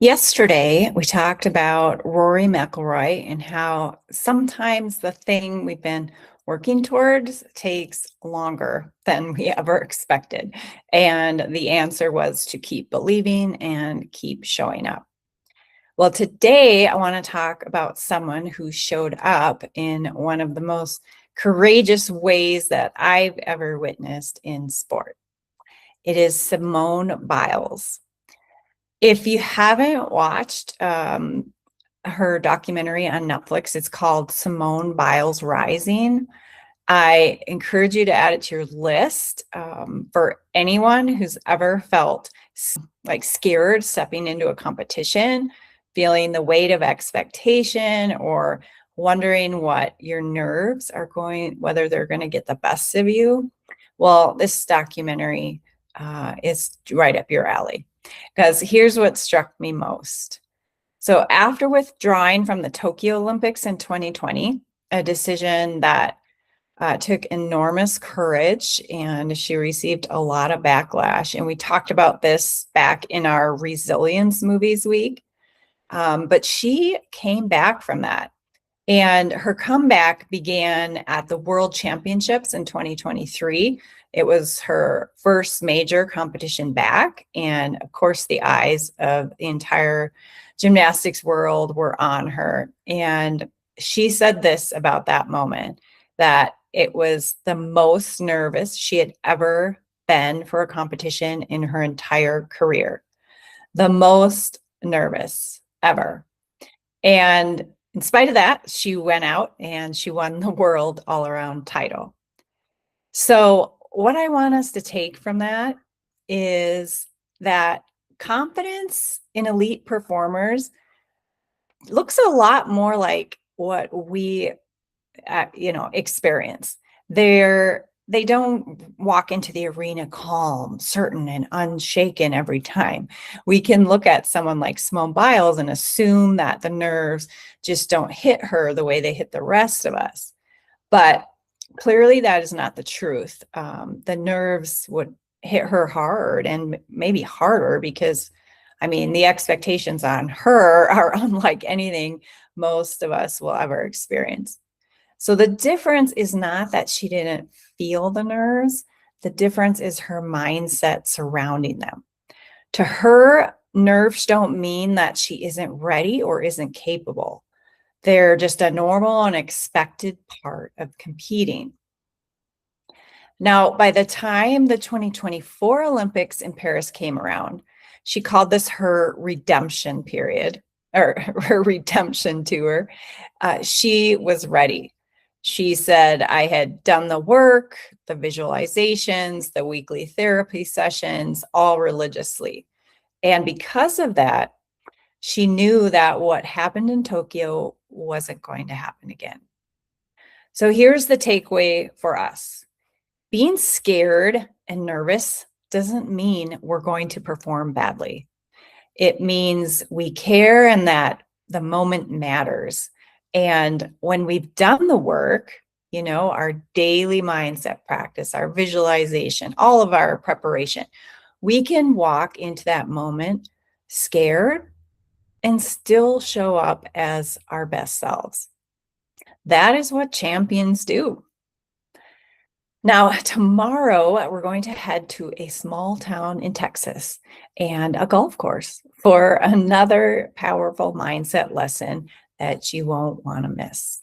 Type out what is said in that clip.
Yesterday, we talked about Rory McIlroy and how sometimes the thing we've been working towards takes longer than we ever expected. And the answer was to keep believing and keep showing up. Well, today I want to talk about someone who showed up in one of the most courageous ways that I've ever witnessed in sport. It is Simone Biles. If you haven't watched her documentary on Netflix, it's called Simone Biles Rising. I encourage you to add it to your list for anyone who's ever felt like scared stepping into a competition, feeling the weight of expectation, or wondering what your nerves are going, whether they're going to get the best of you. Well, this documentary is right up your alley. Because here's what struck me most. So, after withdrawing from the Tokyo Olympics in 2020, a decision that took enormous courage and she received a lot of backlash. And we talked about this back in our Resilience Movies Week. But she came back from that. And her comeback began at the World Championships in 2023. It was her first major competition back. And of course, the eyes of the entire gymnastics world were on her. And she said this about that moment, that it was the most nervous she had ever been for a competition in her entire career. The most nervous ever. And in spite of that, she went out and she won the world all-around title. So what I want us to take from that is that confidence in elite performers looks a lot more like what we experience. They don't walk into the arena calm, certain, and unshaken every time. We can look at someone like Simone Biles and assume that the nerves just don't hit her the way they hit the rest of us. But clearly that is not the truth. The nerves would hit her hard and maybe harder because, the expectations on her are unlike anything most of us will ever experience. So the difference is not that she didn't feel the nerves. The difference is her mindset surrounding them. To her, nerves don't mean that she isn't ready or isn't capable. They're just a normal and expected part of competing. Now, by the time the 2024 Olympics in Paris came around, she called this her redemption period or her redemption tour. She was ready. She said, I had done the work, the visualizations, the weekly therapy sessions, all religiously. And because of that, she knew that what happened in Tokyo wasn't going to happen again. So here's the takeaway for us. Being scared and nervous doesn't mean we're going to perform badly. It means we care and that the moment matters. And when we've done the work, our daily mindset practice, our visualization, all of our preparation, we can walk into that moment scared and still show up as our best selves. That is what champions do. Now, tomorrow, we're going to head to a small town in Texas and a golf course for another powerful mindset lesson that you won't want to miss.